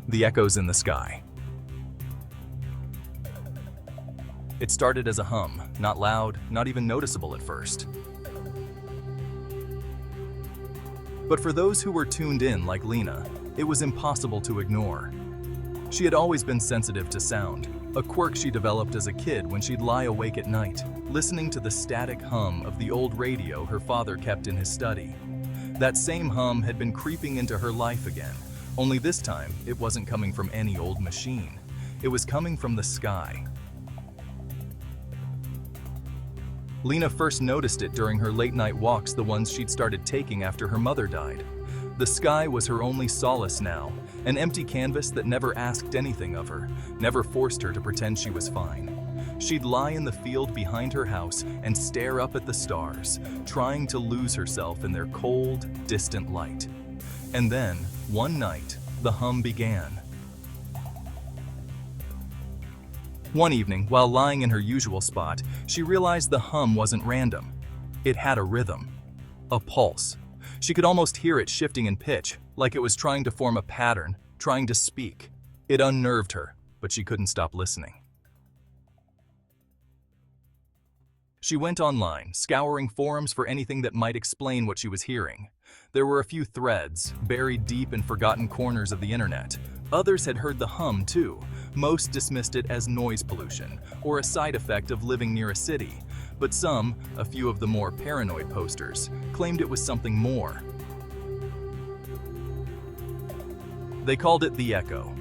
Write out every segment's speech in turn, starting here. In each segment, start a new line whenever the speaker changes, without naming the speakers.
The echoes in the sky. It started as a hum, not loud, not even noticeable at first. But for those who were tuned in like Lena, it was impossible to ignore. She had always been sensitive to sound, a quirk she developed as a kid when she'd lie awake at night, listening to the static hum of the old radio her father kept in his study. That same hum had been creeping into her life again, only this time it wasn't coming from any old machine. It was coming from the sky. Lena first noticed it during her late-night walks, the ones she'd started taking after her mother died. The sky was her only solace now, an empty canvas that never asked anything of her, never forced her to pretend she was fine. She'd lie in the field behind her house and stare up at the stars, trying to lose herself in their cold, distant light. And then, one night, the hum began. One evening, while lying in her usual spot, she realized the hum wasn't random. It had a rhythm, a pulse. She could almost hear it shifting in pitch, like it was trying to form a pattern, trying to speak. It unnerved her, but she couldn't stop listening. She went online, scouring forums for anything that might explain what she was hearing. There were a few threads, buried deep in forgotten corners of the internet. Others had heard the hum too. Most dismissed it as noise pollution, or a side effect of living near a city. But some, a few of the more paranoid posters, claimed it was something more. They called it the echo.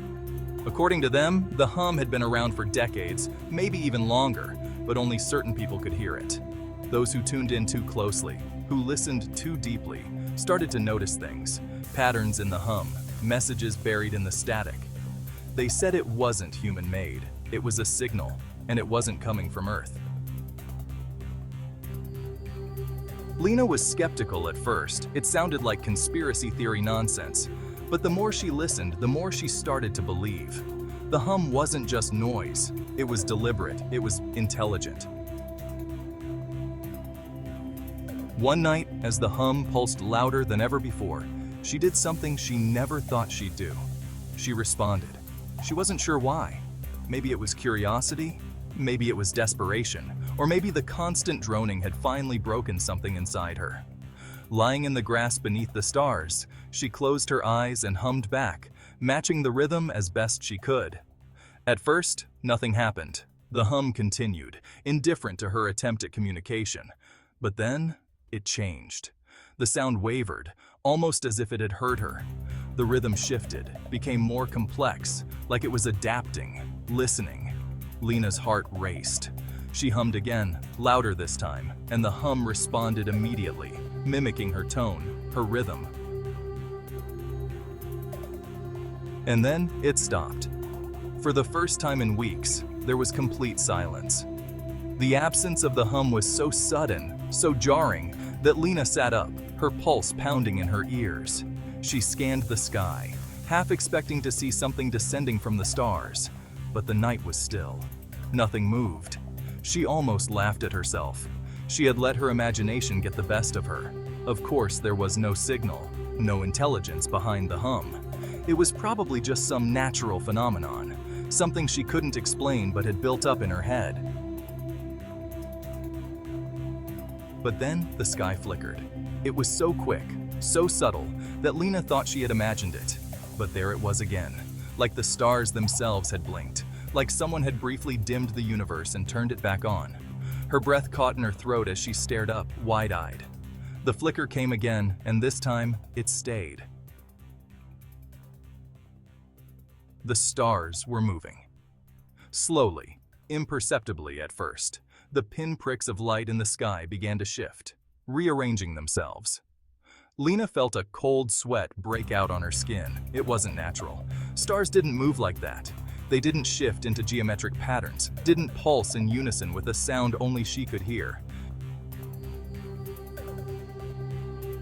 According to them, the hum had been around for decades, maybe even longer, but only certain people could hear it. Those who tuned in too closely, who listened too deeply, started to notice things, patterns in the hum, messages buried in the static. They said it wasn't human-made, it was a signal, and it wasn't coming from Earth. Lena was skeptical at first. It sounded like conspiracy theory nonsense. But the more she listened, the more she started to believe. The hum wasn't just noise. It was deliberate. It was intelligent. One night, as the hum pulsed louder than ever before, she did something she never thought she'd do. She responded. She wasn't sure why. Maybe it was curiosity, maybe it was desperation, or maybe the constant droning had finally broken something inside her. Lying in the grass beneath the stars, she closed her eyes and hummed back, matching the rhythm as best she could. At first, nothing happened. The hum continued, indifferent to her attempt at communication. But then, it changed. The sound wavered, almost as if it had heard her. The rhythm shifted, became more complex, like it was adapting, listening. Lena's heart raced. She hummed again, louder this time, and the hum responded immediately, mimicking her tone, her rhythm. And then it stopped. For the first time in weeks, there was complete silence. The absence of the hum was so sudden, so jarring, that Lena sat up, her pulse pounding in her ears. She scanned the sky, half expecting to see something descending from the stars. But the night was still. Nothing moved. She almost laughed at herself. She had let her imagination get the best of her. Of course, there was no signal, no intelligence behind the hum. It was probably just some natural phenomenon, something she couldn't explain but had built up in her head. But then the sky flickered. It was so quick, so subtle, that Lena thought she had imagined it. But there it was again, like the stars themselves had blinked, like someone had briefly dimmed the universe and turned it back on. Her breath caught in her throat as she stared up, wide-eyed. The flicker came again, and this time, it stayed. The stars were moving. Slowly, imperceptibly at first, the pinpricks of light in the sky began to shift, rearranging themselves. Lena felt a cold sweat break out on her skin. It wasn't natural. Stars didn't move like that. They didn't shift into geometric patterns, didn't pulse in unison with a sound only she could hear.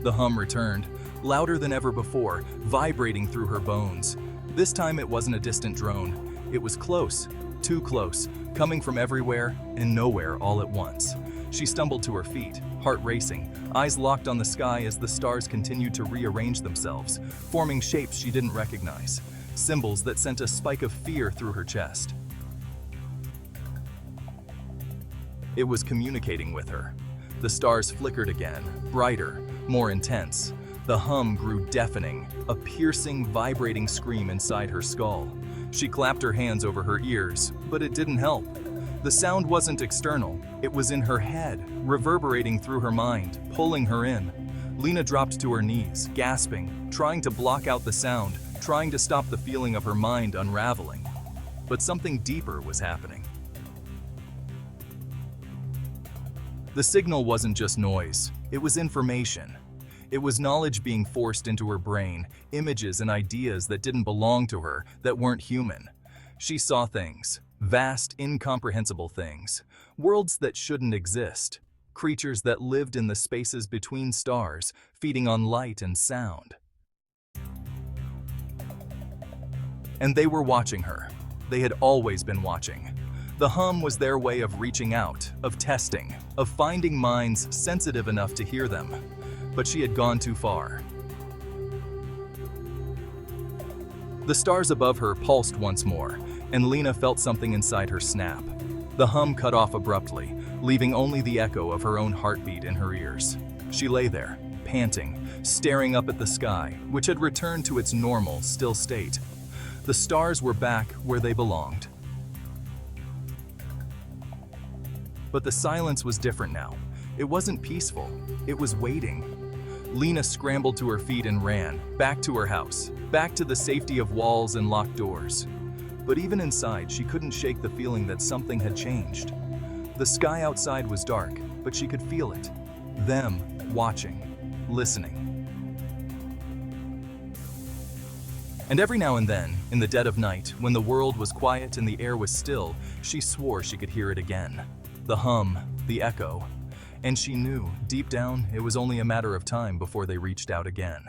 The hum returned, louder than ever before, vibrating through her bones. This time it wasn't a distant drone. It was close, too close, coming from everywhere and nowhere all at once. She stumbled to her feet, heart racing, eyes locked on the sky as the stars continued to rearrange themselves, forming shapes she didn't recognize. symbols that sent a spike of fear through her chest. It was communicating with her. The stars flickered again, brighter, more intense. The hum grew deafening, a piercing, vibrating scream inside her skull. She clapped her hands over her ears, but it didn't help. The sound wasn't external, it was in her head, reverberating through her mind, pulling her in. Lena dropped to her knees, gasping, trying to block out the sound, trying to stop the feeling of her mind unraveling. But something deeper was happening. The signal wasn't just noise, it was information. It was knowledge being forced into her brain, images and ideas that didn't belong to her, that weren't human. She saw things, vast, incomprehensible things, worlds that shouldn't exist, creatures that lived in the spaces between stars, feeding on light and sound. And they were watching her. They had always been watching. The hum was their way of reaching out, of testing, of finding minds sensitive enough to hear them. But she had gone too far. The stars above her pulsed once more, and Lena felt something inside her snap. The hum cut off abruptly, leaving only the echo of her own heartbeat in her ears. She lay there, panting, staring up at the sky, which had returned to its normal, still state. The stars were back where they belonged. But the silence was different now. It wasn't peaceful, it was waiting. Lena scrambled to her feet and ran, back to her house, back to the safety of walls and locked doors. But even inside, she couldn't shake the feeling that something had changed. The sky outside was dark, but she could feel it. Them watching, listening. And every now and then, in the dead of night, when the world was quiet and the air was still, she swore she could hear it again. The hum, the echo. And she knew, deep down, it was only a matter of time before they reached out again.